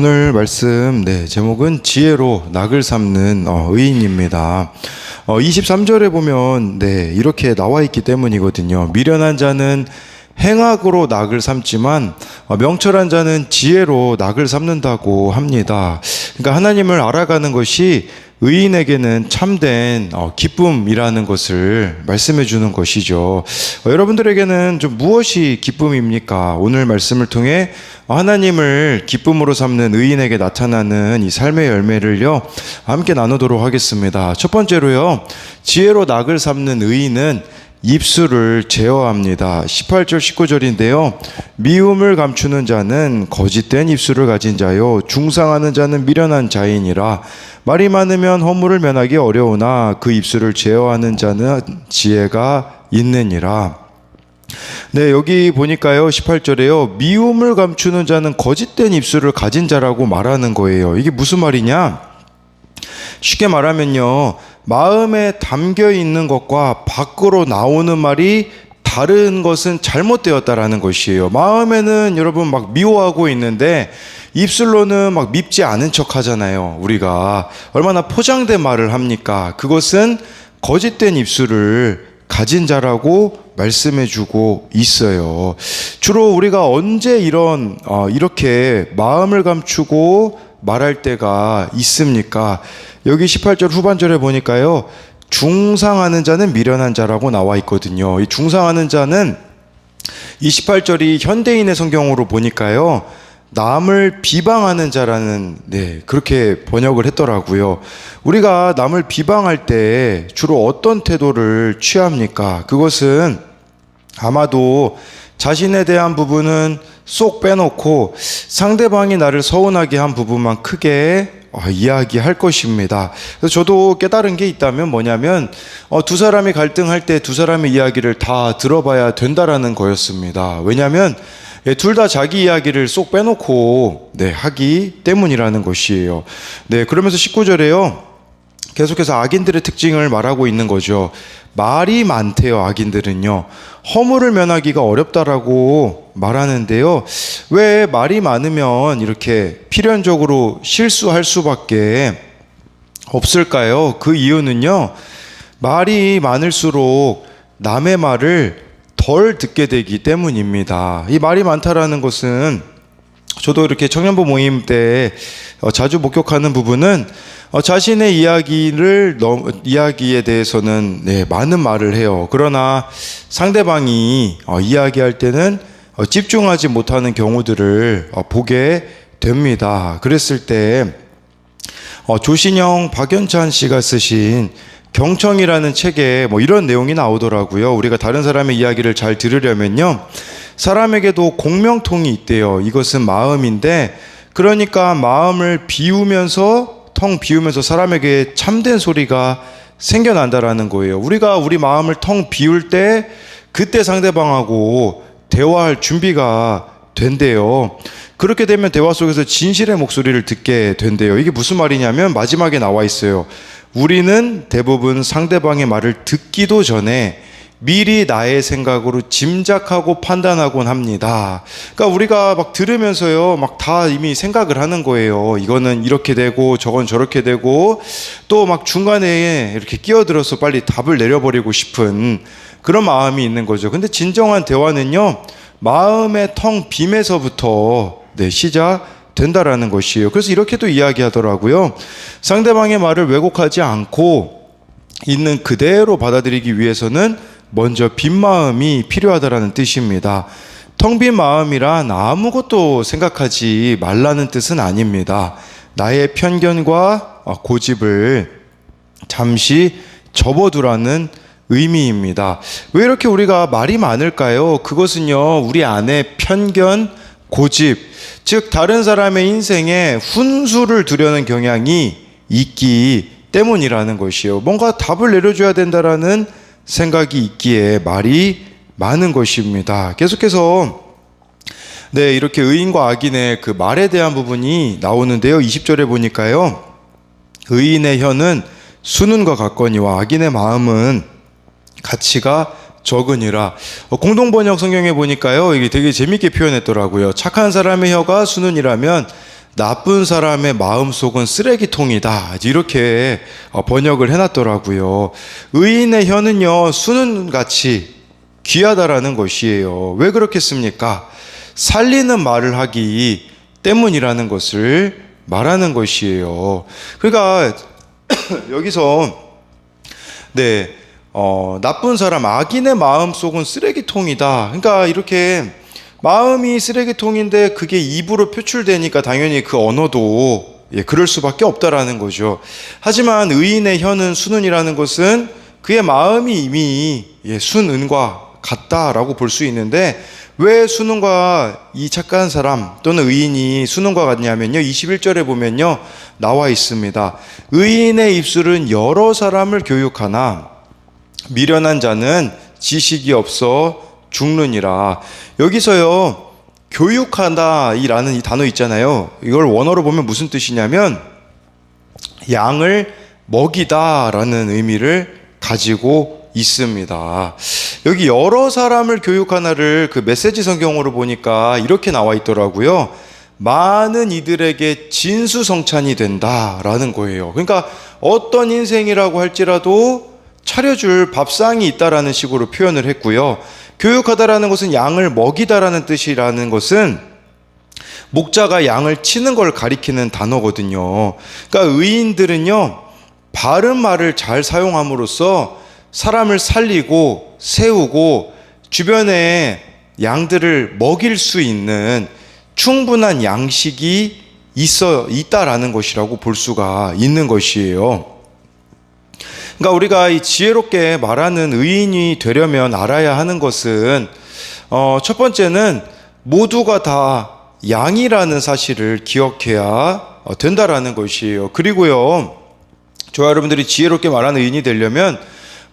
오늘 말씀 제목은 지혜로 낙을 삼는 의인입니다. 23절에 보면 이렇게 나와 있기 때문이거든요. 미련한 자는 행악으로 낙을 삼지만 명철한 자는 지혜로 낙을 삼는다고 합니다. 그러니까 하나님을 알아가는 것이 의인에게는 참된 기쁨이라는 것을 말씀해 주는 것이죠. 여러분들에게는 좀 무엇이 기쁨입니까? 오늘 말씀을 통해 하나님을 기쁨으로 삼는 의인에게 나타나는 이 삶의 열매를요, 함께 나누도록 하겠습니다. 첫 번째로요, 지혜로 낙을 삼는 의인은 입술을 제어합니다. 18절 19절인데요. 미움을 감추는 자는 거짓된 입술을 가진 자요, 중상하는 자는 미련한 자이니라. 말이 많으면 허물을 면하기 어려우나 그 입술을 제어하는 자는 지혜가 있느니라. 여기 보니까요, 18절에요, 미움을 감추는 자는 거짓된 입술을 가진 자라고 말하는 거예요. 이게 무슨 말이냐? 쉽게 말하면요, 마음에 담겨 있는 것과 밖으로 나오는 말이 다른 것은 잘못되었다라는 것이에요. 마음에는 여러분 막 미워하고 있는데 입술로는 막 밉지 않은 척 하잖아요. 우리가 얼마나 포장된 말을 합니까? 그것은 거짓된 입술을 가진 자라고 말씀해 주고 있어요. 주로 우리가 언제 이렇게 마음을 감추고 말할 때가 있습니까? 여기 18절 후반절에 보니까요, 중상하는 자는 미련한 자라고 나와 있거든요. 이 중상하는 자는 이 18절이 현대인의 성경으로 보니까요, 남을 비방하는 자라는 그렇게 번역을 했더라고요. 우리가 남을 비방할 때 주로 어떤 태도를 취합니까? 그것은 아마도 자신에 대한 부분은 쏙 빼놓고 상대방이 나를 서운하게 한 부분만 크게 이야기할 것입니다. 그래서 저도 깨달은 게 있다면 뭐냐면 두 사람이 갈등할 때 두 사람의 이야기를 다 들어봐야 된다라는 거였습니다. 왜냐하면 둘 다 자기 이야기를 쏙 빼놓고 하기 때문이라는 것이에요. 그러면서 19절에요, 계속해서 악인들의 특징을 말하고 있는 거죠. 말이 많대요. 악인들은요, 허물을 면하기가 어렵다라고 말하는데요, 왜 말이 많으면 이렇게 필연적으로 실수할 수밖에 없을까요? 그 이유는요, 말이 많을수록 남의 말을 덜 듣게 되기 때문입니다. 이 말이 많다라는 것은 저도 이렇게 청년부 모임 때 자주 목격하는 부분은 자신의 이야기에 대해서는 많은 말을 해요. 그러나 상대방이 이야기할 때는 집중하지 못하는 경우들을 보게 됩니다. 그랬을 때 조신영 박연찬 씨가 쓰신 경청이라는 책에 이런 내용이 나오더라고요. 우리가 다른 사람의 이야기를 잘 들으려면요, 사람에게도 공명통이 있대요. 이것은 마음인데, 그러니까 마음을 텅 비우면서 사람에게 참된 소리가 생겨난다라는 거예요. 우리가 우리 마음을 텅 비울 때 그때 상대방하고 대화할 준비가 된대요. 그렇게 되면 대화 속에서 진실의 목소리를 듣게 된대요. 이게 무슨 말이냐면 마지막에 나와 있어요. 우리는 대부분 상대방의 말을 듣기도 전에 미리 나의 생각으로 짐작하고 판단하곤 합니다. 그러니까 우리가 막 들으면서요, 막 다 이미 생각을 하는 거예요. 이거는 이렇게 되고 저건 저렇게 되고, 또 막 중간에 이렇게 끼어들어서 빨리 답을 내려버리고 싶은 그런 마음이 있는 거죠. 근데 진정한 대화는요, 마음의 텅 빔에서부터 시작된다라는 것이에요. 그래서 이렇게도 이야기하더라고요. 상대방의 말을 왜곡하지 않고 있는 그대로 받아들이기 위해서는 먼저 빈 마음이 필요하다라는 뜻입니다. 텅 빈 마음이란 아무것도 생각하지 말라는 뜻은 아닙니다. 나의 편견과 고집을 잠시 접어두라는 의미입니다. 왜 이렇게 우리가 말이 많을까요? 그것은요, 우리 안에 편견, 고집, 즉 다른 사람의 인생에 훈수를 두려는 경향이 있기 때문이라는 것이에요. 뭔가 답을 내려줘야 된다라는 생각이 있기에 말이 많은 것입니다. 계속해서 이렇게 의인과 악인의 그 말에 대한 부분이 나오는데요, 20절에 보니까요, 의인의 혀는 수는과 같거니와 악인의 마음은 가치가 적으니라. 공동번역 성경에 보니까요, 이게 되게 재밌게 표현했더라고요. 착한 사람의 혀가 수는이라면 나쁜 사람의 마음속은 쓰레기통이다. 이렇게 번역을 해놨더라고요. 의인의 혀는요, 수는같이 귀하다라는 것이에요. 왜 그렇겠습니까? 살리는 말을 하기 때문이라는 것을 말하는 것이에요. 그러니까 여기서 나쁜 사람, 악인의 마음속은 쓰레기통이다. 그러니까 이렇게 마음이 쓰레기통인데 그게 입으로 표출되니까 당연히 그 언어도 그럴 수밖에 없다라는 거죠. 하지만 의인의 혀는 순은이라는 것은 그의 마음이 이미 순은과 같다라고 볼 수 있는데, 왜 순은과 이 착한 사람 또는 의인이 순은과 같냐면요, 21절에 보면요 나와 있습니다. 의인의 입술은 여러 사람을 교육하나 미련한 자는 지식이 없어 죽느니라. 여기서요, 교육하다라는 이 단어 있잖아요. 이걸 원어로 보면 무슨 뜻이냐면 양을 먹이다라는 의미를 가지고 있습니다. 여기 여러 사람을 교육하나를 그 메시지 성경으로 보니까 이렇게 나와 있더라고요. 많은 이들에게 진수성찬이 된다라는 거예요. 그러니까 어떤 인생이라고 할지라도 차려줄 밥상이 있다라는 식으로 표현을 했고요. 교육하다라는 것은 양을 먹이다라는 뜻이라는 것은 목자가 양을 치는 걸 가리키는 단어거든요. 그러니까 의인들은요, 바른 말을 잘 사용함으로써 사람을 살리고 세우고 주변에 양들을 먹일 수 있는 충분한 양식이 있다라는 것이라고 볼 수가 있는 것이에요. 그러니까 우리가 이 지혜롭게 말하는 의인이 되려면 알아야 하는 것은 첫 번째는 모두가 다 양이라는 사실을 기억해야 된다라는 것이에요. 그리고요, 저와 여러분들이 지혜롭게 말하는 의인이 되려면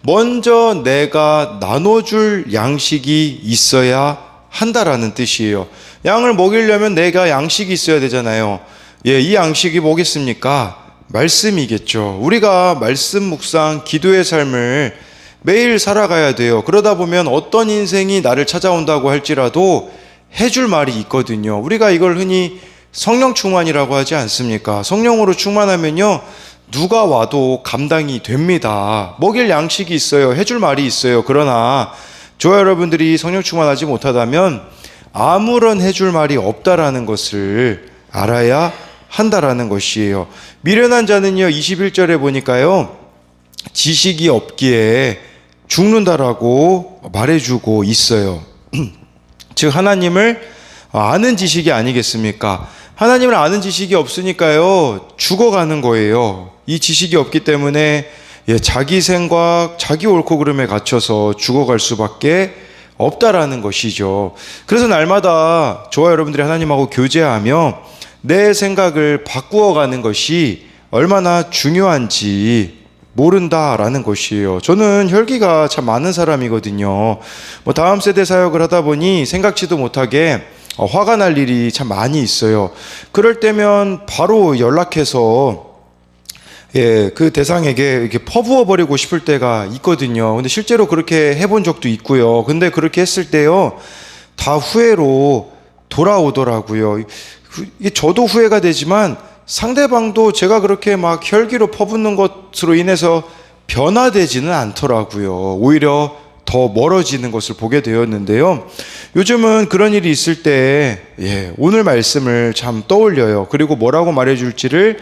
먼저 내가 나눠줄 양식이 있어야 한다라는 뜻이에요. 양을 먹이려면 내가 양식이 있어야 되잖아요. 이 양식이 뭐겠습니까? 말씀이겠죠. 우리가 말씀 묵상, 기도의 삶을 매일 살아가야 돼요. 그러다 보면 어떤 인생이 나를 찾아온다고 할지라도 해줄 말이 있거든요. 우리가 이걸 흔히 성령 충만이라고 하지 않습니까? 성령으로 충만하면요, 누가 와도 감당이 됩니다. 먹일 양식이 있어요. 해줄 말이 있어요. 그러나 저와 여러분들이 성령 충만하지 못하다면 아무런 해줄 말이 없다라는 것을 알아야 한다라는 것이에요. 미련한 자는요, 21절에 보니까요, 지식이 없기에 죽는다라고 말해주고 있어요. 즉 하나님을 아는 지식이 아니겠습니까? 하나님을 아는 지식이 없으니까요, 죽어가는 거예요. 이 지식이 없기 때문에 자기 생각, 자기 옳고 그름에 갇혀서 죽어갈 수밖에 없다라는 것이죠. 그래서 날마다 저와 여러분들이 하나님하고 교제하며 내 생각을 바꾸어가는 것이 얼마나 중요한지 모른다라는 것이에요. 저는 혈기가 참 많은 사람이거든요. 다음 세대 사역을 하다 보니 생각지도 못하게 화가 날 일이 참 많이 있어요. 그럴 때면 바로 연락해서 그 대상에게 이렇게 퍼부어 버리고 싶을 때가 있거든요. 근데 실제로 그렇게 해본 적도 있고요. 근데 그렇게 했을 때요, 다 후회로 돌아오더라고요. 이게 저도 후회가 되지만 상대방도 제가 그렇게 막 혈기로 퍼붓는 것으로 인해서 변화되지는 않더라고요. 오히려 더 멀어지는 것을 보게 되었는데요. 요즘은 그런 일이 있을 때 오늘 말씀을 참 떠올려요. 그리고 뭐라고 말해줄지를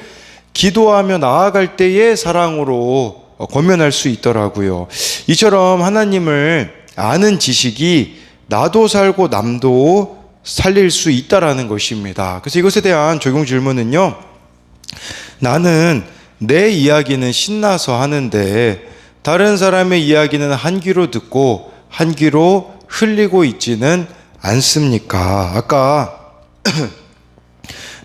기도하며 나아갈 때의 사랑으로 권면할 수 있더라고요. 이처럼 하나님을 아는 지식이 나도 살고 남도 살릴 수 있다라는 것입니다. 그래서 이것에 대한 적용 질문은요, 나는 내 이야기는 신나서 하는데 다른 사람의 이야기는 한 귀로 듣고 한 귀로 흘리고 있지는 않습니까? 아까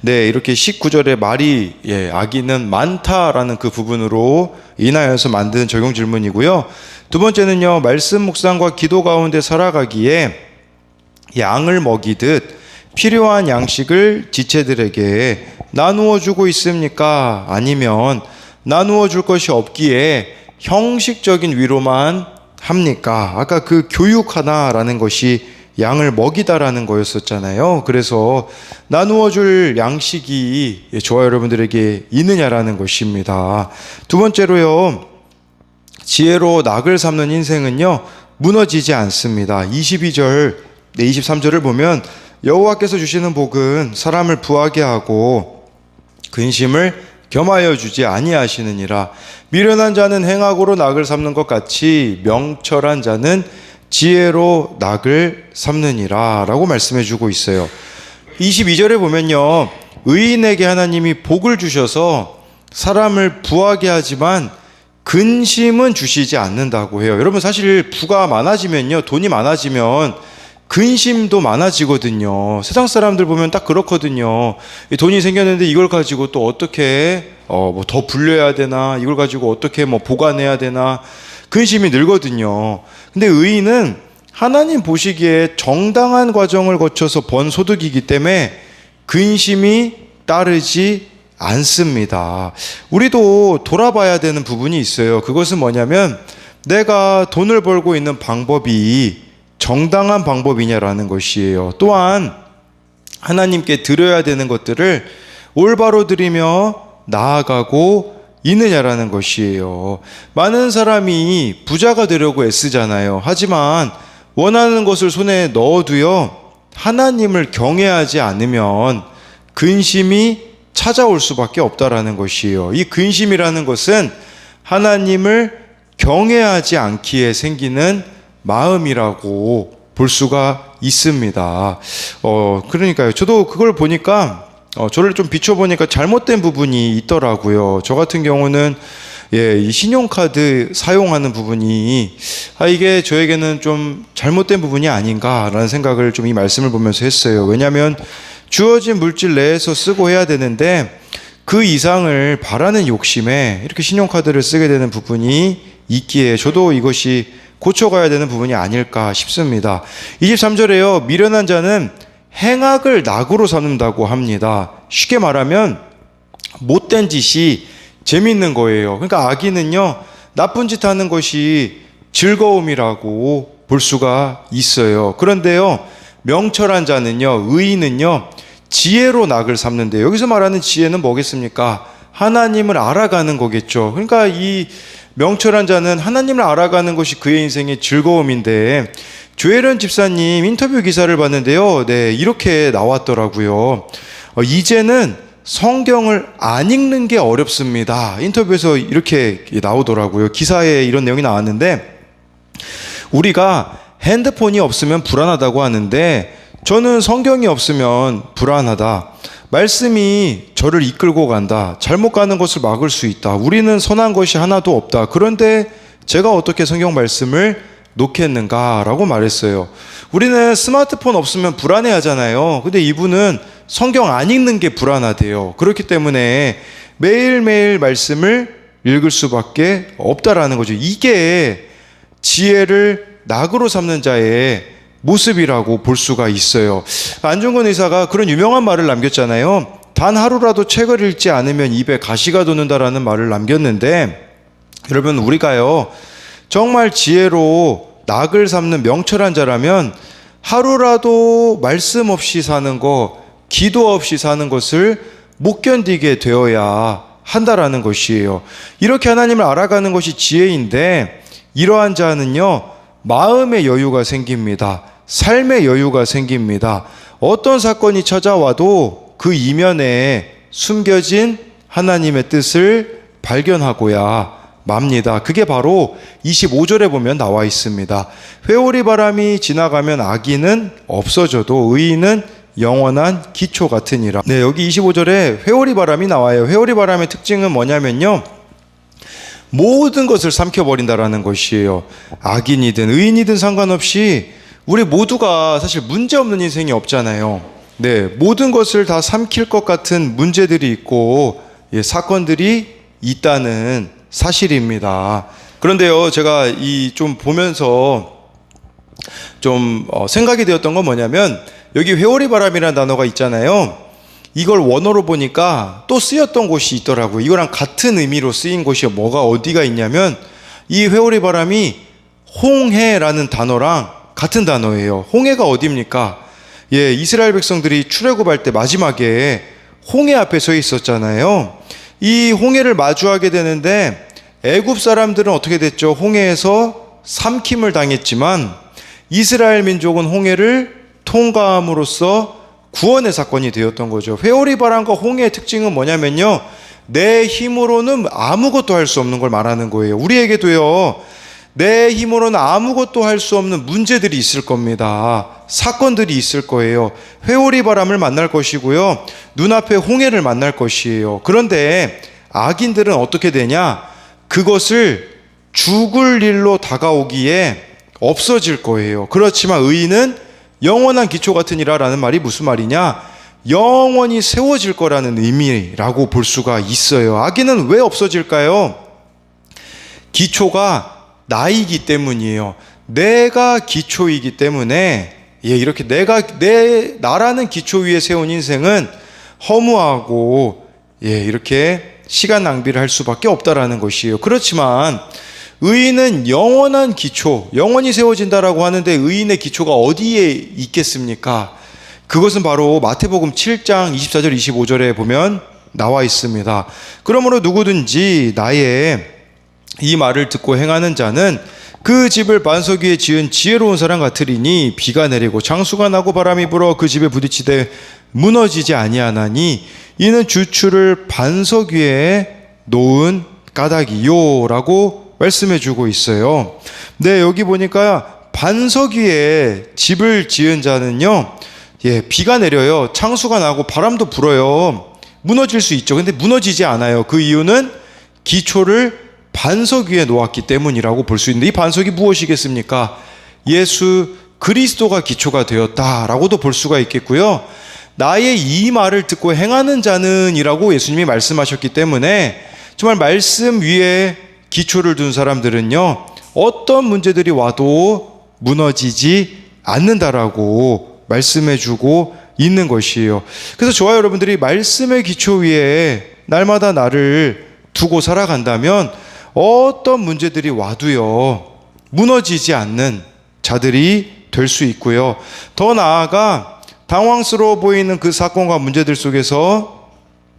이렇게 19절에 말이 악인은 많다라는 그 부분으로 인하여서 만든 적용 질문이고요. 두 번째는요, 말씀 묵상과 기도 가운데 살아가기에 양을 먹이듯 필요한 양식을 지체들에게 나누어 주고 있습니까? 아니면 나누어 줄 것이 없기에 형식적인 위로만 합니까? 아까 그 교육하다라는 것이 양을 먹이다라는 거였었잖아요. 그래서 나누어 줄 양식이 저와 여러분들에게 있느냐라는 것입니다. 두 번째로요, 지혜로 낙을 삼는 인생은요, 무너지지 않습니다. 22절, 23절을 보면 여호와께서 주시는 복은 사람을 부하게 하고 근심을 겸하여 주지 아니하시느니라. 미련한 자는 행악으로 낙을 삼는 것 같이 명철한 자는 지혜로 낙을 삼느니라 라고 말씀해 주고 있어요. 22절에 보면요, 의인에게 하나님이 복을 주셔서 사람을 부하게 하지만 근심은 주시지 않는다고 해요. 여러분, 사실 부가 많아지면요, 돈이 많아지면 근심도 많아지거든요. 세상 사람들 보면 딱 그렇거든요. 돈이 생겼는데 이걸 가지고 또 어떻게 뭐 더 불려야 되나, 이걸 가지고 어떻게 뭐 보관해야 되나, 근심이 늘거든요. 근데 의인은 하나님 보시기에 정당한 과정을 거쳐서 번 소득이기 때문에 근심이 따르지 않습니다. 우리도 돌아봐야 되는 부분이 있어요. 그것은 뭐냐면 내가 돈을 벌고 있는 방법이 정당한 방법이냐라는 것이에요. 또한 하나님께 드려야 되는 것들을 올바로 드리며 나아가고 있느냐라는 것이에요. 많은 사람이 부자가 되려고 애쓰잖아요. 하지만 원하는 것을 손에 넣어도요, 하나님을 경외하지 않으면 근심이 찾아올 수밖에 없다라는 것이에요. 이 근심이라는 것은 하나님을 경외하지 않기에 생기는 마음이라고 볼 수가 있습니다. 그러니까요. 저도 그걸 보니까 저를 좀 비춰보니까 잘못된 부분이 있더라고요. 저 같은 경우는 이 신용카드 사용하는 부분이 이게 저에게는 좀 잘못된 부분이 아닌가라는 생각을 좀 이 말씀을 보면서 했어요. 왜냐하면 주어진 물질 내에서 쓰고 해야 되는데 그 이상을 바라는 욕심에 이렇게 신용카드를 쓰게 되는 부분이 있기에 저도 이것이 고쳐가야 되는 부분이 아닐까 싶습니다. 23절에요. 미련한 자는 행악을 낙으로 삼는다고 합니다. 쉽게 말하면 못된 짓이 재밌는 거예요. 그러니까 악인은요, 나쁜 짓 하는 것이 즐거움이라고 볼 수가 있어요. 그런데요, 명철한 자는요, 의인은요, 지혜로 낙을 삼는데, 여기서 말하는 지혜는 뭐겠습니까? 하나님을 알아가는 거겠죠. 그러니까 이 명철한 자는 하나님을 알아가는 것이 그의 인생의 즐거움인데, 조혜련 집사님 인터뷰 기사를 봤는데요, 이렇게 나왔더라고요. 이제는 성경을 안 읽는 게 어렵습니다. 인터뷰에서 이렇게 나오더라고요. 기사에 이런 내용이 나왔는데, 우리가 핸드폰이 없으면 불안하다고 하는데 저는 성경이 없으면 불안하다. 말씀이 저를 이끌고 간다. 잘못 가는 것을 막을 수 있다. 우리는 선한 것이 하나도 없다. 그런데 제가 어떻게 성경 말씀을 놓겠는가라고 말했어요. 우리는 스마트폰 없으면 불안해 하잖아요. 근데 이분은 성경 안 읽는 게 불안하대요. 그렇기 때문에 매일매일 말씀을 읽을 수밖에 없다라는 거죠. 이게 지혜를 낙으로 삼는 자의 모습이라고 볼 수가 있어요. 안중근 의사가 그런 유명한 말을 남겼잖아요. 단 하루라도 책을 읽지 않으면 입에 가시가 돋는다라는 말을 남겼는데, 여러분, 우리가요 정말 지혜로 낙을 삼는 명철한 자라면 하루라도 말씀 없이 사는 거, 기도 없이 사는 것을 못 견디게 되어야 한다라는 것이에요. 이렇게 하나님을 알아가는 것이 지혜인데, 이러한 자는요 마음의 여유가 생깁니다. 삶의 여유가 생깁니다. 어떤 사건이 찾아와도 그 이면에 숨겨진 하나님의 뜻을 발견하고야 맙니다. 그게 바로 25절에 보면 나와 있습니다. 회오리 바람이 지나가면 악인은 없어져도 의인은 영원한 기초 같으니라. 여기 25절에 회오리 바람이 나와요. 회오리 바람의 특징은 뭐냐면요, 모든 것을 삼켜버린다라는 것이에요. 악인이든 의인이든 상관없이 우리 모두가 사실 문제없는 인생이 없잖아요. 모든 것을 다 삼킬 것 같은 문제들이 있고 사건들이 있다는 사실입니다. 그런데요, 제가 이 좀 보면서 좀 생각이 되었던 건 뭐냐면, 여기 회오리 바람이라는 단어가 있잖아요. 이걸 원어로 보니까 또 쓰였던 곳이 있더라고요. 이거랑 같은 의미로 쓰인 곳이 어디가 있냐면, 이 회오리 바람이 홍해라는 단어랑 같은 단어예요. 홍해가 어디입니까? 예, 이스라엘 백성들이 출애굽할 때 마지막에 홍해 앞에 서 있었잖아요. 이 홍해를 마주하게 되는데 애굽 사람들은 어떻게 됐죠? 홍해에서 삼킴을 당했지만 이스라엘 민족은 홍해를 통과함으로써 구원의 사건이 되었던 거죠. 회오리 바람과 홍해의 특징은 뭐냐면요, 내 힘으로는 아무것도 할 수 없는 걸 말하는 거예요. 우리에게도요, 내 힘으로는 아무것도 할 수 없는 문제들이 있을 겁니다. 사건들이 있을 거예요. 회오리 바람을 만날 것이고요, 눈앞에 홍해를 만날 것이에요. 그런데 악인들은 어떻게 되냐? 그것을 죽을 일로 다가오기에 없어질 거예요. 그렇지만 의인은 영원한 기초 같으니라라는 말이 무슨 말이냐? 영원히 세워질 거라는 의미라고 볼 수가 있어요. 악인은 왜 없어질까요? 기초가 나이기 때문이에요. 내가 기초이기 때문에, 예, 이렇게 나라는 기초 위에 세운 인생은 허무하고, 예, 이렇게 시간 낭비를 할 수밖에 없다라는 것이에요. 그렇지만 의인은 영원한 기초, 영원히 세워진다라고 하는데 의인의 기초가 어디에 있겠습니까? 그것은 바로 마태복음 7장 24절 25절에 보면 나와 있습니다. 그러므로 누구든지 나의 이 말을 듣고 행하는 자는 그 집을 반석 위에 지은 지혜로운 사람 같으리니 비가 내리고 장수가 나고 바람이 불어 그 집에 부딪히되 무너지지 아니하나니 이는 주추를 반석 위에 놓은 까닭이요 라고 말씀해 주고 있어요. 네, 여기 보니까 반석 위에 집을 지은 자는요, 예, 비가 내려요, 창수가 나고 바람도 불어요, 무너질 수 있죠. 근데 무너지지 않아요. 그 이유는 기초를 반석 위에 놓았기 때문이라고 볼 수 있는데, 이 반석이 무엇이겠습니까? 예수 그리스도가 기초가 되었다라고도 볼 수가 있겠고요. 나의 이 말을 듣고 행하는 자는 이라고 예수님이 말씀하셨기 때문에 정말 말씀 위에 기초를 둔 사람들은요, 어떤 문제들이 와도 무너지지 않는다라고 말씀해주고 있는 것이에요. 그래서 저와 여러분들이 말씀의 기초 위에 날마다 나를 두고 살아간다면 어떤 문제들이 와도요, 무너지지 않는 자들이 될 수 있고요. 더 나아가 당황스러워 보이는 그 사건과 문제들 속에서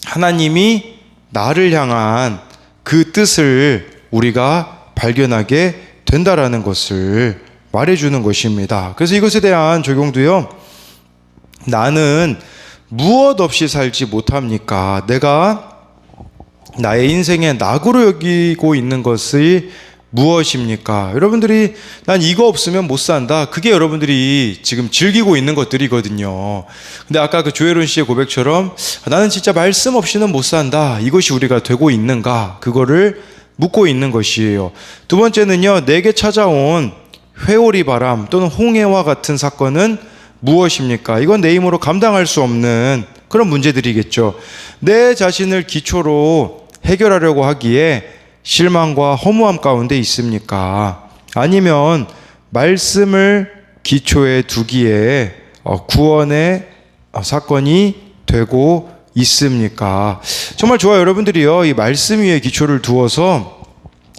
하나님이 나를 향한 그 뜻을 우리가 발견하게 된다라는 것을 말해주는 것입니다. 그래서 이것에 대한 적용도요, 나는 무엇 없이 살지 못합니까? 내가 나의 인생의 낙으로 여기고 있는 것이 무엇입니까? 여러분들이 난 이거 없으면 못 산다, 그게 여러분들이 지금 즐기고 있는 것들이거든요. 근데 아까 그 조혜론 씨의 고백처럼 나는 진짜 말씀 없이는 못 산다, 이것이 우리가 되고 있는가? 그거를 묻고 있는 것이에요. 두 번째는요, 내게 찾아온 회오리 바람 또는 홍해와 같은 사건은 무엇입니까? 이건 내 힘으로 감당할 수 없는 그런 문제들이겠죠. 내 자신을 기초로 해결하려고 하기에 실망과 허무함 가운데 있습니까? 아니면 말씀을 기초에 두기에 구원의 사건이 되고 있습니까? 정말 좋아요. 여러분들이요, 이 말씀 위에 기초를 두어서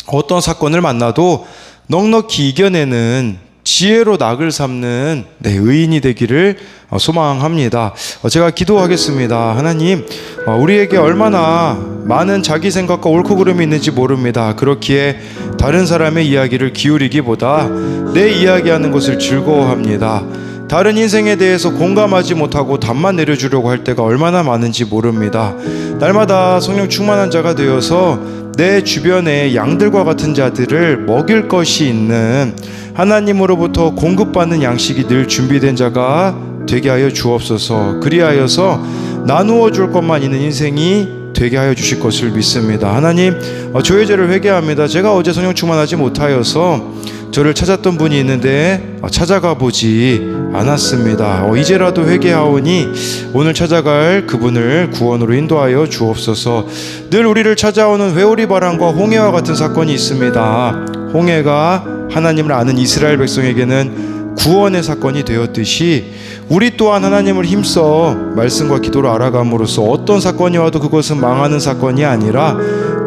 어떤 사건을 만나도 넉넉히 이겨내는 지혜로 낙을 삼는 의인이 되기를 소망합니다. 제가 기도하겠습니다. 하나님, 우리에게 얼마나 많은 자기 생각과 옳고 그름이 있는지 모릅니다. 그렇기에 다른 사람의 이야기를 기울이기보다 내 이야기하는 것을 즐거워합니다. 다른 인생에 대해서 공감하지 못하고 답만 내려주려고 할 때가 얼마나 많은지 모릅니다. 날마다 성령 충만한 자가 되어서 내 주변의 양들과 같은 자들을 먹일 것이 있는, 하나님으로부터 공급받는 양식이 늘 준비된 자가 되게 하여 주옵소서. 그리하여서 나누어 줄 것만 있는 인생이 되게 하여 주실 것을 믿습니다. 하나님, 저의 죄를 회개합니다. 제가 어제 성령 충만하지 못하여서 저를 찾았던 분이 있는데 찾아가 보지 않았습니다. 이제라도 회개하오니 오늘 찾아갈 그분을 구원으로 인도하여 주옵소서. 늘 우리를 찾아오는 회오리 바람과 홍해와 같은 사건이 있습니다. 홍해가 하나님을 아는 이스라엘 백성에게는 구원의 사건이 되었듯이 우리 또한 하나님을 힘써 말씀과 기도로 알아감으로써 어떤 사건이 와도 그것은 망하는 사건이 아니라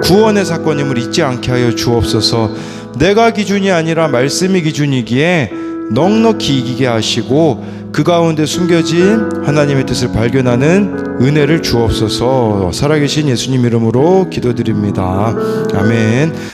구원의 사건임을 잊지 않게 하여 주옵소서. 내가 기준이 아니라 말씀이 기준이기에 넉넉히 이기게 하시고 그 가운데 숨겨진 하나님의 뜻을 발견하는 은혜를 주옵소서. 살아계신 예수님 이름으로 기도드립니다. 아멘.